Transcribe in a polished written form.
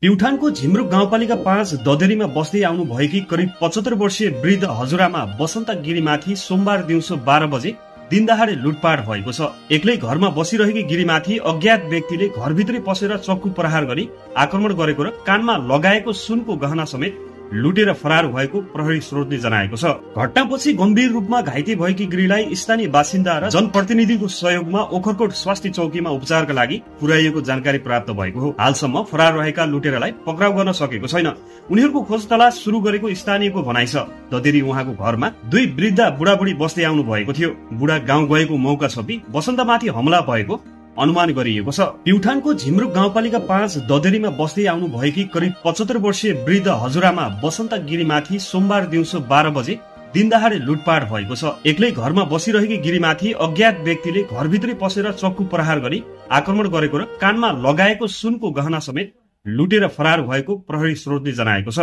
प्युठानको झिमरुक गाउँपालिका 5 ददेरीमा बस्दै आउनु भएकी करिब 75 वर्षीय वृद्ध हजुरआमा वसन्त गिरीमाथि सोमबार दिउँसो 12 बजे दिनदहाडे लुटपाट भएको छ। एक्लै घरमा बसिरहेकी गिरीमाथि अज्ञात व्यक्तिले घरभित्रै पसेर चक्कु प्रहार गरी आक्रमण गरेको र कानमा लगाएको सुनको गहना समेत लुटेर फरार भएको प्रहरी स्रोतले जनाएको छ। घटनापछि गम्भीर रूपमा घाइते भएकी गिरीलाई स्थानीय बासिन्दा र जनप्रतिनिधिको सहयोगमा ओखरकोट स्वास्थ्य चौकीमा उपचारका लागि पुर्याइएको जानकारी प्राप्त भएको हो। हालसम्म फरार रहेका लुटेरालाई पक्राउ गर्न सकेको छैन। उनीहरूको खोज तलास सुरु गरेको स्थानीयको भनाइ छ। ददेरी उहाँको घरमा दुई वृद्ध बुढाबुढी बस्दै आउनु भएको थियो। बुढा गाउँ गएको मौका छपी वसन्तमाथि हमला भएको अनुमान गरिएको छ। प्युठानको झिमरुक गाउँपालिका 5 ददेरीमा बस्दै आउनु भएकी करिब 75 वर्षीय वृद्ध हजुरआमा वसन्त गिरीमाथि सोमबार दिउँसो 12 बजे दिनदहाडे लुटपाट भएको छ। एक्लै घरमा बसिरहेकी गिरीमाथि अज्ञात व्यक्तिले घरभित्रै पसेर चक्कु प्रहार गरी आक्रमण गरेको र कानमा लगाएको सुनको गहना समेत लुटेर फरार भएको प्रहरी स्रोतले जनाएको छ।